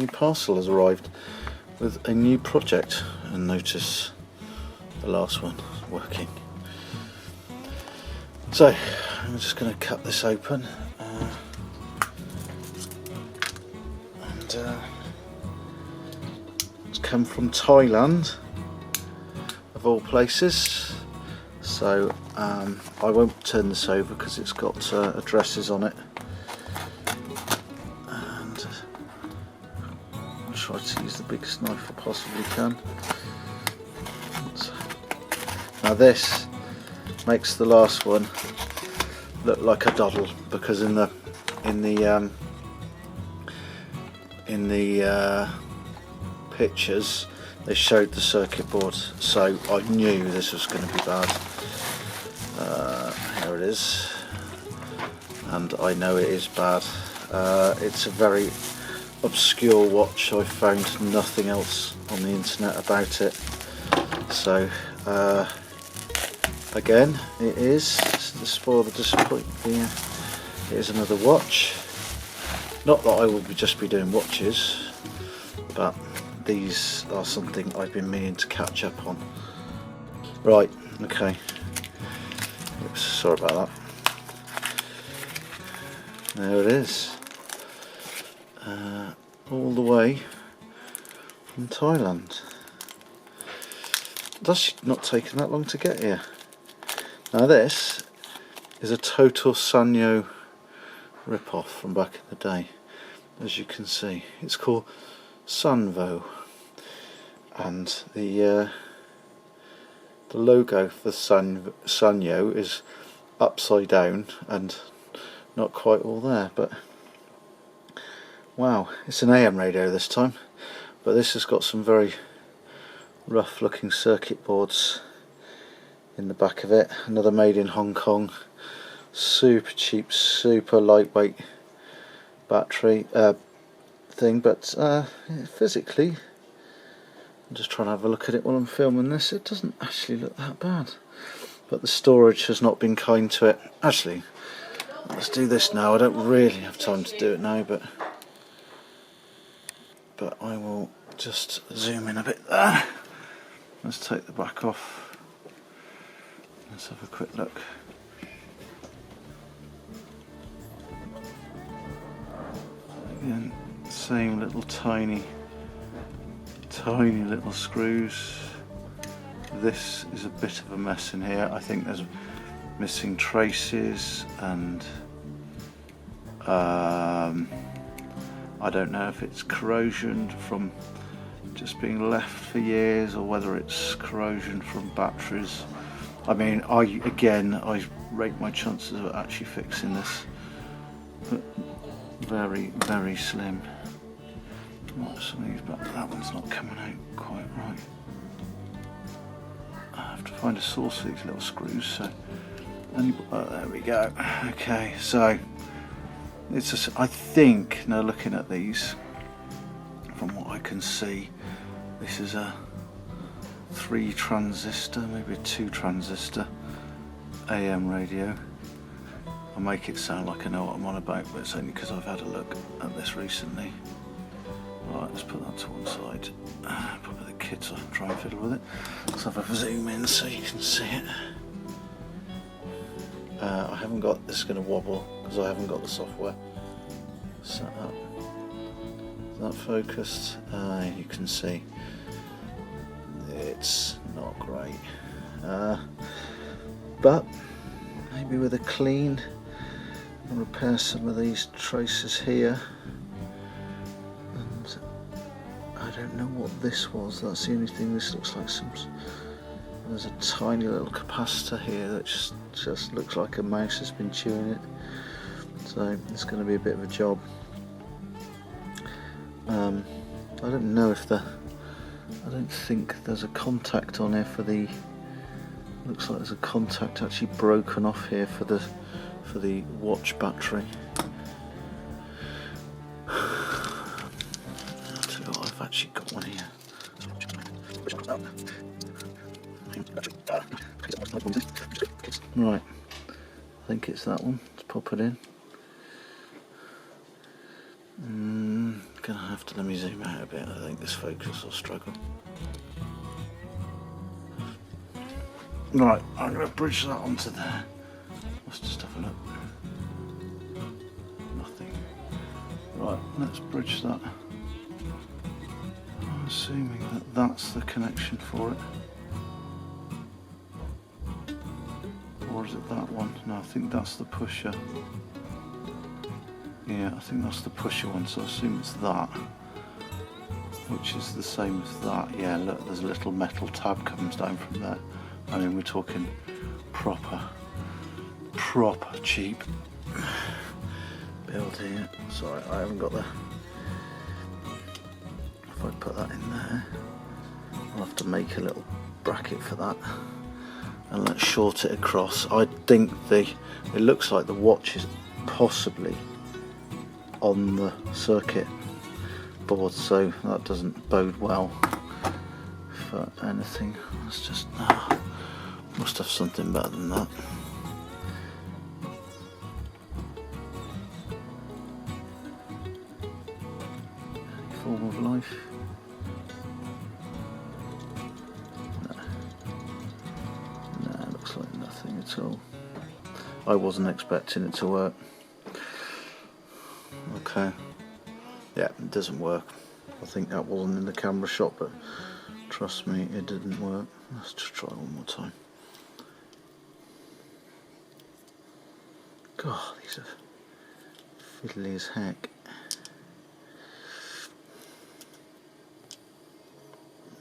new parcel has arrived with a new project, and notice the last one is working. So I'm just going to cut this open and it's come from Thailand of all places, so I won't turn this over because it's got addresses on it, and I'll try to use the biggest knife I possibly can. Now this makes the last one look like a doddle, because in the pictures they showed the circuit board, so I knew this was going to be bad. Here it is, and I know it is bad. It's a very obscure watch. I found nothing else on the internet about it, so again, it is, to spoil the disappointment, it is another watch. Not that I will just be doing watches, but these are something I've been meaning to catch up on. Right, okay. Oops, sorry about that. There it is. All the way from Thailand. That's not taken that long to get here. Now this is a total Sanyo rip-off from back in the day, as you can see. It's called Sanvo, and the logo for Sanyo is upside down and not quite all there, but wow, it's an AM radio this time, but this has got some very rough looking circuit boards in the back of it. Another made in Hong Kong, super cheap, super lightweight battery thing, but physically, I'm just trying to have a look at it while I'm filming this, it doesn't actually look that bad, but the storage has not been kind to it. Actually, let's do this now. I don't really have time to do it now, but I will just zoom in a bit there. Let's take the back off. Let's have a quick look. Again, same little tiny little screws. This is a bit of a mess in here. I think there's missing traces, and I don't know if it's corrosion from just being left for years, or whether it's corrosion from batteries. I mean, I rate my chances of actually fixing this, but very, very slim. Some of these, but that one's not coming out quite right. I have to find a source for these little screws. So, there we go. Okay, so it's I think, now looking at these, from what I can see, this is a 3 transistor, maybe a 2 transistor AM radio. I'll make it sound like I know what I'm on about, but it's only because I've had a look at this recently. Right, let's put that to one side. Probably the kids will try and fiddle with it. Let's have a zoom in so you can see it. I haven't got, this is going to wobble because I haven't got the software set up. Is that focused? You can see it's not great, but maybe with a clean, I'll repair some of these traces here. And I don't know what this was, that's the only thing. This looks like there's a tiny little capacitor here that just looks like a mouse has been chewing it, so it's going to be a bit of a job. I don't know if I don't think there's a contact on here for the, looks like there's a contact actually broken off here for the watch battery. I've actually got one here. Right, I think it's that one. Let's pop it in. Gonna have to let me zoom out a bit. I think this focus will struggle. Right, I'm going to bridge that onto there. Let's just have a look. Nothing. Right, let's bridge that. I'm assuming that that's the connection for it. Or is it that one? No, I think that's the pusher. Yeah, I think that's the pusher one, so I assume it's that. Which is the same as that. Yeah, look, there's a little metal tab comes down from there. I mean, we're talking proper cheap build here. Sorry, I haven't got the... If I put that in there, I'll have to make a little bracket for that. And let's short it across. I think it looks like the watch is possibly on the circuit board, so that doesn't bode well for anything. Let's just must have something better than that. Any form of life? No, looks like nothing at all. I wasn't expecting it to work. Okay. Yeah, it doesn't work. I think that wasn't in the camera shot, but trust me, it didn't work. Let's just try one more time. God, these are fiddly as heck.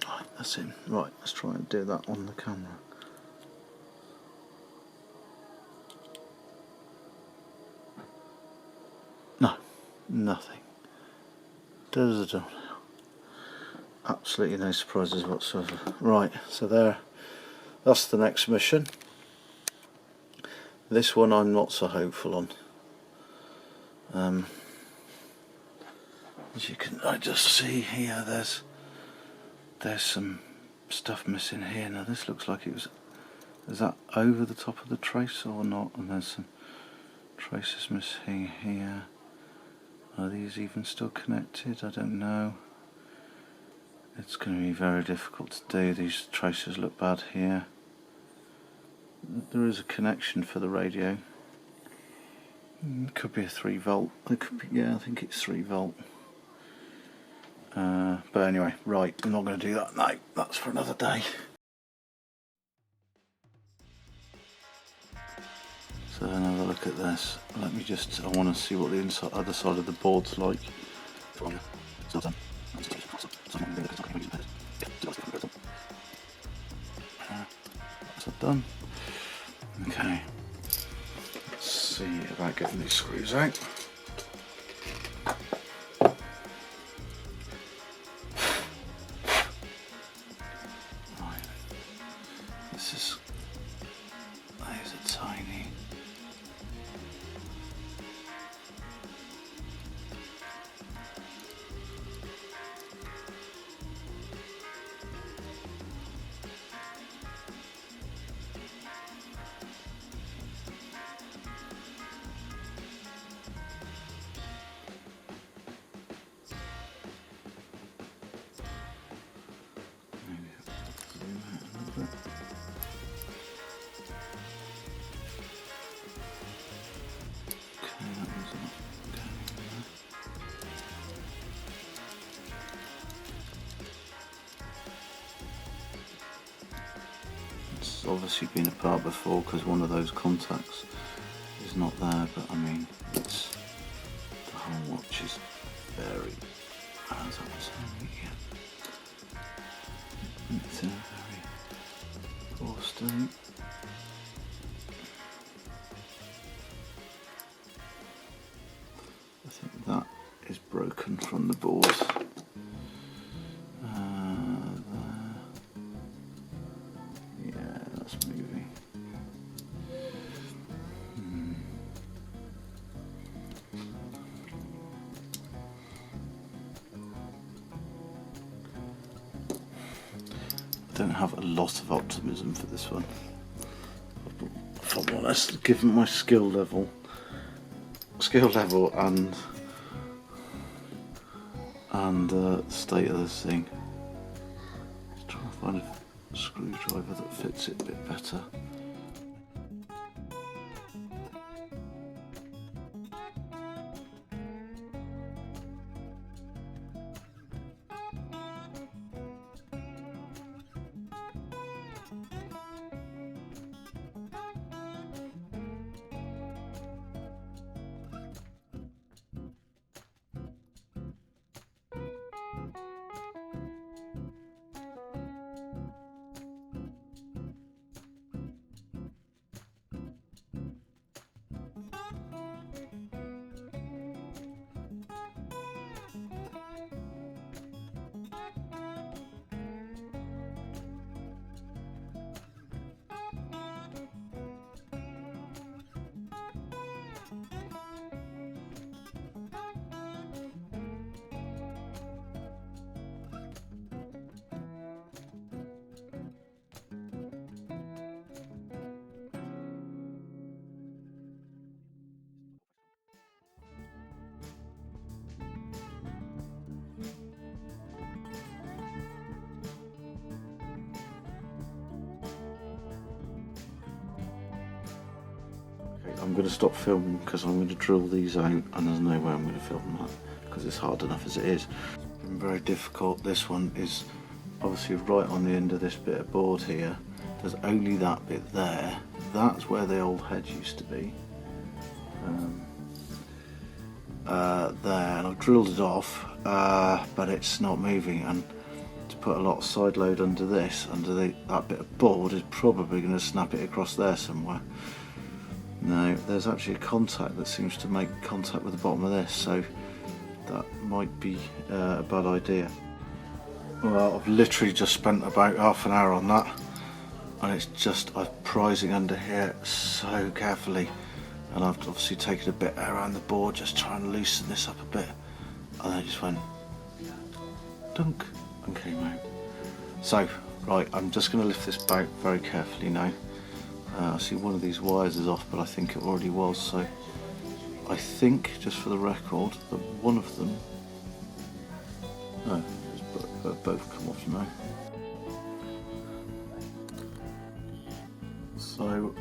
Right, that's in. Right, let's try and do that on the camera. No, nothing. Does it all now? Absolutely no surprises whatsoever. Right, so there. That's the next mission. This one I'm not so hopeful on. As you can, I just see here, there's some stuff missing here. Now this looks like it was. Is that over the top of the tracer or not? And there's some traces missing here. Are these even still connected? I don't know. It's going to be very difficult to do. These tracers look bad here. There is a connection for the radio. Could be a 3 volt. It could be, yeah, I think it's 3 volt. But anyway, right, I'm not going to do that now. That's for another day. So another look at this. Let me just, I want to see what the inside, other side of the board's like. That's done. Okay. Let's see about getting these screws out. Right. This is, these are tiny. It's obviously been apart before because one of those contacts is not there, but I mean, it's, the whole watch is very, as I was saying, yeah, it's in a very poor state. I think that is broken from the board. Moving. I don't have a lot of optimism for this one, if I'm honest, given my skill level and and the state of this thing. Just trying to find a screwdriver that fits it a bit better. I'm going to stop filming because I'm going to drill these out, and there's no way I'm going to film that because it's hard enough as it is. It's been very difficult. This one is obviously right on the end of this bit of board here. There's only that bit there. That's where the old hedge used to be. There, and I've drilled it off, but it's not moving, and to put a lot of side load under this, that bit of board, is probably going to snap it across there somewhere. No, there's actually a contact that seems to make contact with the bottom of this, so that might be a bad idea. Well, I've literally just spent about half an hour on that, and it's just, I'm prising under here so carefully, and I've obviously taken a bit around the board, just trying to loosen this up a bit, and then it just went dunk and came out. So, right, I'm just going to lift this back very carefully now. I see one of these wires is off, but I think it already was, so I think, just for the record, that one of them, no, both come off now. So,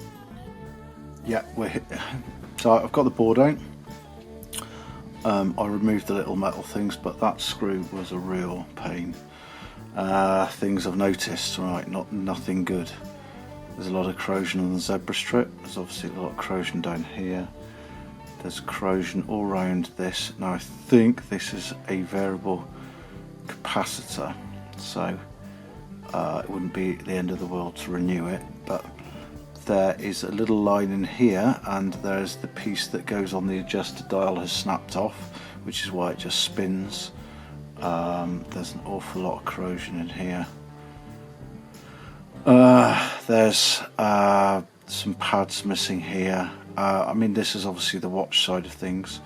yeah, so I've got the board out. I removed the little metal things, but that screw was a real pain. Things I've noticed, right, nothing good. There's a lot of corrosion on the zebra strip. There's obviously a lot of corrosion down here. There's corrosion all around this. Now I think this is a variable capacitor, so it wouldn't be the end of the world to renew it, but there is a little line in here, and there's the piece that goes on the adjuster dial has snapped off, which is why it just spins. There's an awful lot of corrosion in here. There's some pads missing here. I mean, this is obviously the watch side of things.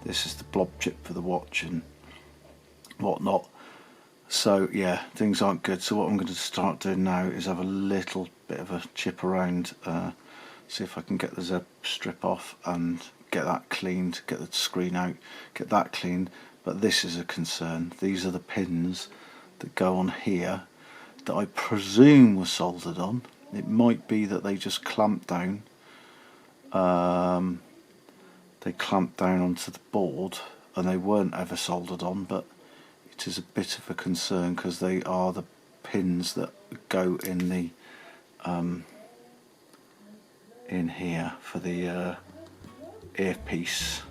This is the blob chip for the watch and whatnot. So yeah, things aren't good. So what I'm going to start doing now is have a little bit of a chip around, see if I can get the zeb strip off and get that cleaned, get the screen out, get that cleaned. But this is a concern. These are the pins that go on here that I presume were soldered on. It might be that they just clamped down. They clamped down onto the board and they weren't ever soldered on, but it is a bit of a concern because they are the pins that go in the in here for the earpiece.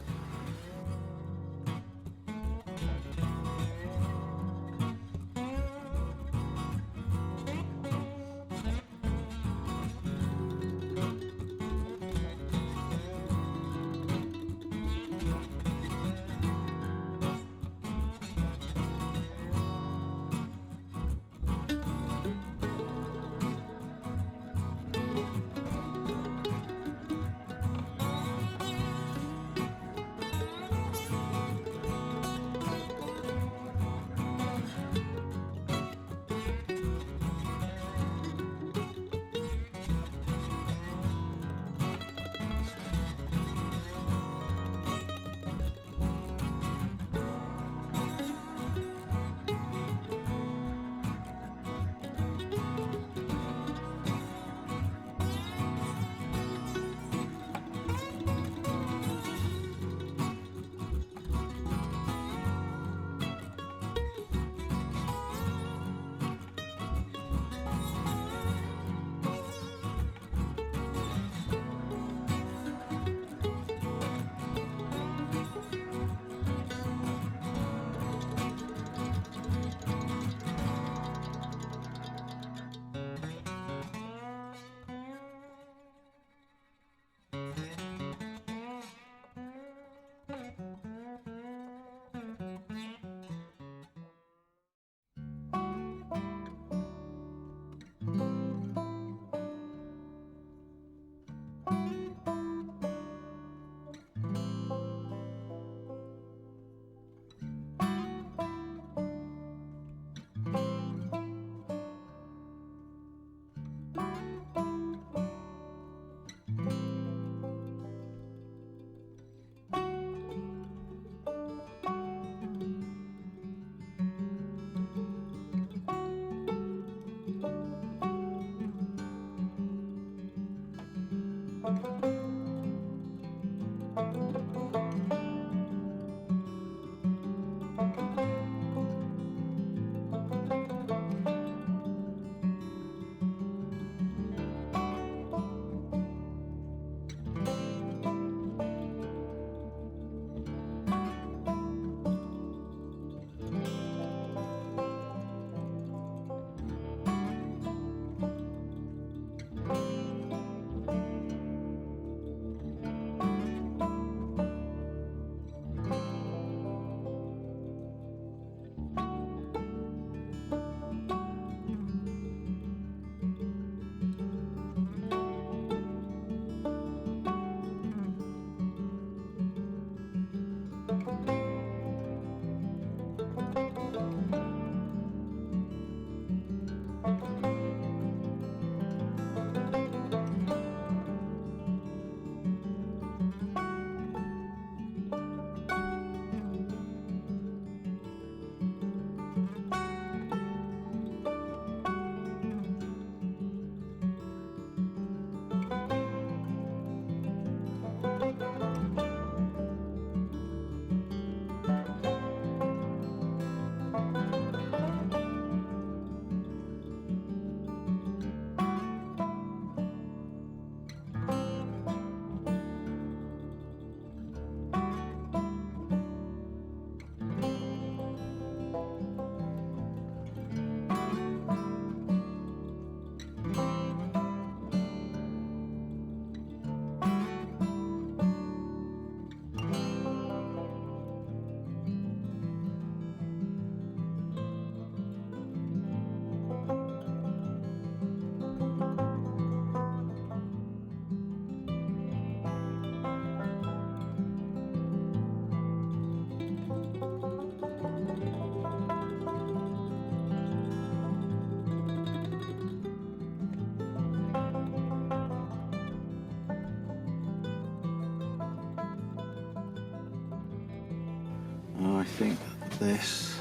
think this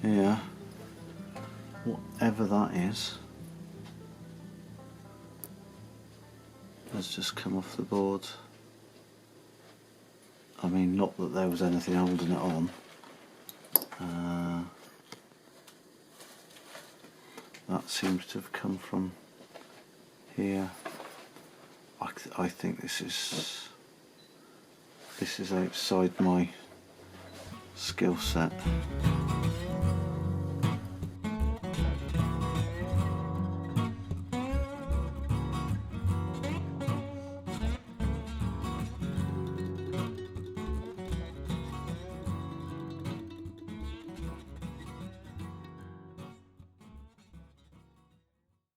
here, whatever that is, has just come off the board. I mean, not that there was anything holding it on. That seems to have come from here. I think this is outside my skill set.